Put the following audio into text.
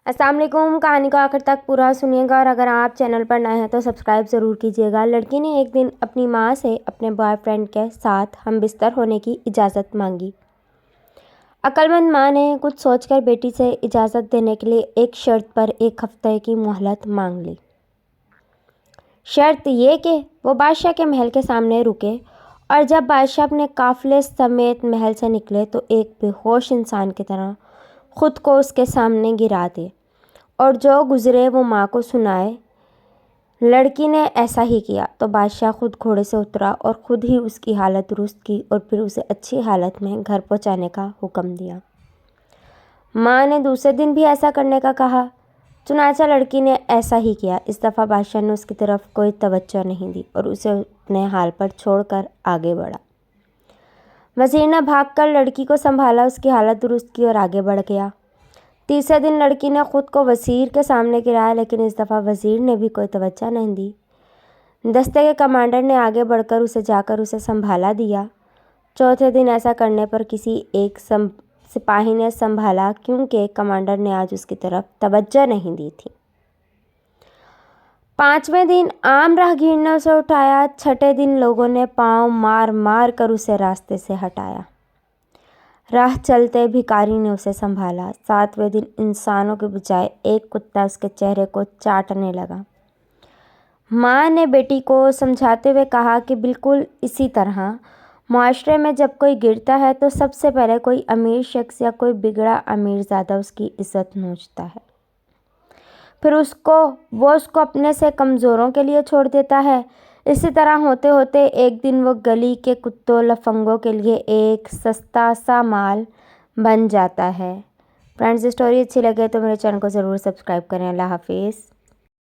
السلام علیکم۔ کہانی کو آخر تک پورا سنیے گا، اور اگر آپ چینل پر نئے ہیں تو سبسکرائب ضرور کیجیے گا۔ لڑکی نے ایک دن اپنی ماں سے اپنے بوائے فرینڈ کے ساتھ ہم بستر ہونے کی اجازت مانگی۔ عقل مند ماں نے کچھ سوچ کر بیٹی سے اجازت دینے کے لیے ایک شرط پر 1 ہفتے کی مہلت مانگ لی۔ شرط یہ کہ وہ بادشاہ کے محل کے سامنے رکے، اور جب بادشاہ اپنے قافلے سمیت محل سے نکلے تو ایک بے ہوش انسان کی طرح خود کو اس کے سامنے گرا دے، اور جو گزرے وہ ماں کو سنائے۔ لڑکی نے ایسا ہی کیا تو بادشاہ خود گھوڑے سے اترا اور خود ہی اس کی حالت درست کی، اور پھر اسے اچھی حالت میں گھر پہنچانے کا حکم دیا۔ ماں نے دوسرے دن بھی ایسا کرنے کا کہا، چنانچہ لڑکی نے ایسا ہی کیا۔ اس دفعہ بادشاہ نے اس کی طرف کوئی توجہ نہیں دی اور اسے اپنے حال پر چھوڑ کر آگے بڑھا۔ وزیر نے بھاگ کر لڑکی کو سنبھالا، اس کی حالت درست کی اور آگے بڑھ گیا۔ تیسرے دن لڑکی نے خود کو وزیر کے سامنے گرایا، لیکن اس دفعہ وزیر نے بھی کوئی توجہ نہیں دی۔ دستے کے کمانڈر نے آگے بڑھ کر جا کر اسے سنبھالا دیا۔ چوتھے دن ایسا کرنے پر کسی ایک سپاہی نے سنبھالا، کیونکہ کمانڈر نے آج اس کی طرف توجہ نہیں دی تھی۔ 5ویں دن عام راہگیر نے اسے اٹھایا۔ 6ٹھے دن لوگوں نے پاؤں مار مار کر اسے راستے سے ہٹایا۔ راہ چلتے بھکاری نے اسے سنبھالا۔ 7ویں دن انسانوں کے بجائے ایک کتا اس کے چہرے کو چاٹنے لگا۔ ماں نے بیٹی کو سمجھاتے ہوئے کہا کہ بالکل اسی طرح معاشرے میں جب کوئی گرتا ہے تو سب سے پہلے کوئی امیر شخص یا کوئی بگڑا امیر زادہ اس کی عزت نوچتا ہے، پھر وہ اس کو اپنے سے کمزوروں کے لیے چھوڑ دیتا ہے۔ اسی طرح ہوتے ہوتے ایک دن وہ گلی کے کتوں لفنگوں کے لیے ایک سستا سا مال بن جاتا ہے۔ فرینڈز، اسٹوری اچھی لگے تو میرے چینل کو ضرور سبسکرائب کریں۔ اللہ حافظ۔